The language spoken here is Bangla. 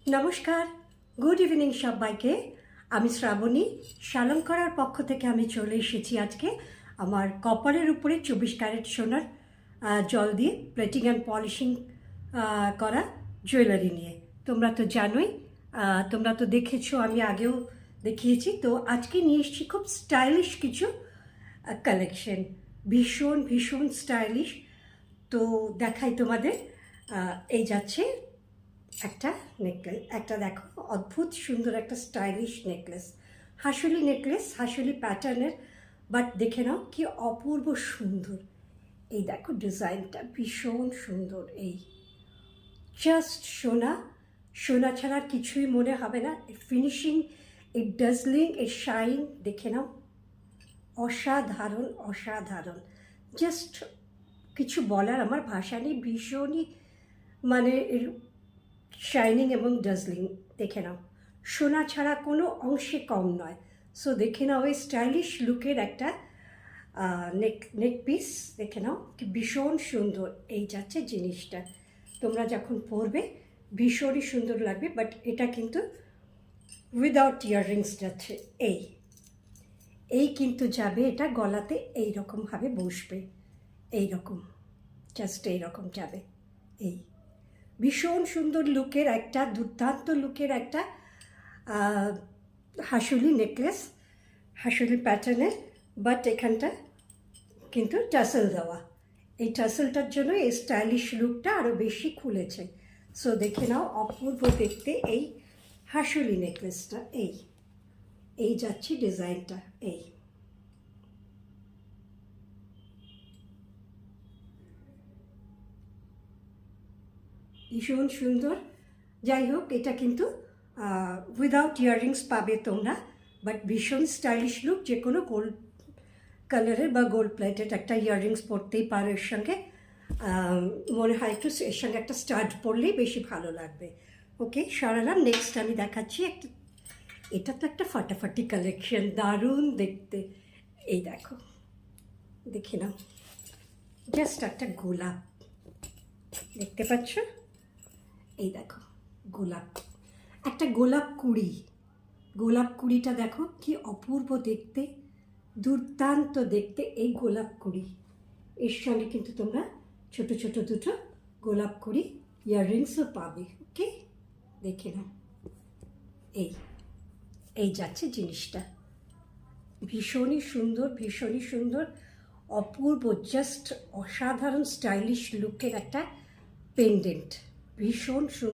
নমস্কার, গুড ইভিনিং সবাইকে। আমি শ্রাবণী, শালম করার পক্ষ থেকে আমি চলে এসেছি আজকে আমার কপালের উপরে 24 ক্যারেট সোনার জল দিয়ে প্লেটিং অ্যান্ড পলিশিং করা জুয়েলারি নিয়ে। তোমরা তো জানোই, তোমরা তো দেখেছো, আমি আগেও দেখিয়েছি। তো আজকে নিয়ে এসেছি খুব স্টাইলিশ কিছু কালেকশন, ভীষণ ভীষণ স্টাইলিশ। তো দেখাই তোমাদের। এই যাচ্ছে একটা নেকলেস, একটা দেখো অদ্ভুত সুন্দর একটা স্টাইলিশ নেকলেস, হাসুলি নেকলেস, হাসুলি প্যাটার্নের। বাট দেখে নাও কি অপূর্ব সুন্দর। এই দেখো ডিজাইনটা ভীষণ সুন্দর। এই জাস্ট সোনা, সোনা ছাড়া কিছুই মনে হবে না। ফিনিশিং, এই ডাজলিং, এই শাইন দেখে নাও, অসাধারণ অসাধারণ। জাস্ট কিছু বলার আমার ভাষা নেই। ভীষণই মানে এর শাইনিং এবং ডাজলিং দেখে নাও, সোনা ছাড়া কোনো অংশে কম নয়। সো দেখে নাও এই স্টাইলিশ লুকের একটা নেক পিস দেখে নাও কি ভীষণ সুন্দর। এই যাচ্ছে জিনিসটা, তোমরা যখন পরবে ভীষণই সুন্দর লাগবে। বাট এটা কিন্তু উইদাউট ইয়াররিংস যাচ্ছে। এই কিন্তু যাবে, এটা গলাতে এই রকমভাবে বসবে, এই রকম, জাস্ট এই রকম যাবে। এই ভীষণ সুন্দর লুকের একটা, দুর্দান্ত লুকের একটা হাসুলি নেকলেস, হাসুলি প্যাটার্নের। বাট এখানটা কিন্তু টাসেল দেওয়া। এই টাসেলটার জন্য এই স্টাইলিশ লুকটা আরও বেশি খুলেছে। সো দেখে নাও অপূর্ব দেখতে এই হাসুলি নেকলেসটা। এই যাচ্ছে ডিজাইনটা। ভীষণ সুন্দর। যাই হোক, এটা কিন্তু উইদাউট ইয়াররিংস পাবে তোমরা, বাট ভীষণ স্টাইলিশ লুক। যে কোনো গোল্ড কালারের বা গোল্ড প্লেটেড একটা ইয়াররিংস পরতেই পারো এর সঙ্গে। মনে হয় একটু এর সঙ্গে একটা স্টাড পরলেই বেশি ভালো লাগবে। ওকে, সরালাম। নেক্সট আমি দেখাচ্ছি একটা, এটা তো একটা ফাটাফাটি কালেকশন, দারুণ দেখতে। এই দেখো, দেখি নাও, জাস্ট একটা গোলাপ দেখতে পাচ্ছ। এই দেখো গোলাপ, একটা গোলাপ কুড়ি, গোলাপ কুড়িটা দেখো কি অপূর্ব দেখতে, দুর্দান্ত দেখতে এই গোলাপ কুড়ি। এর সঙ্গে কিন্তু তোমরা ছোট ছোট দুটো গোলাপ কুড়ি ইয়াররিংসও পাবে। ওকে, দেখে নাও। এই যাচ্ছে জিনিসটা, ভীষণই সুন্দর, ভীষণই সুন্দর, অপূর্ব, জাস্ট অসাধারণ স্টাইলিশ লুকের একটা পেন্ডেন্ট, ভীষণ সুন্দর।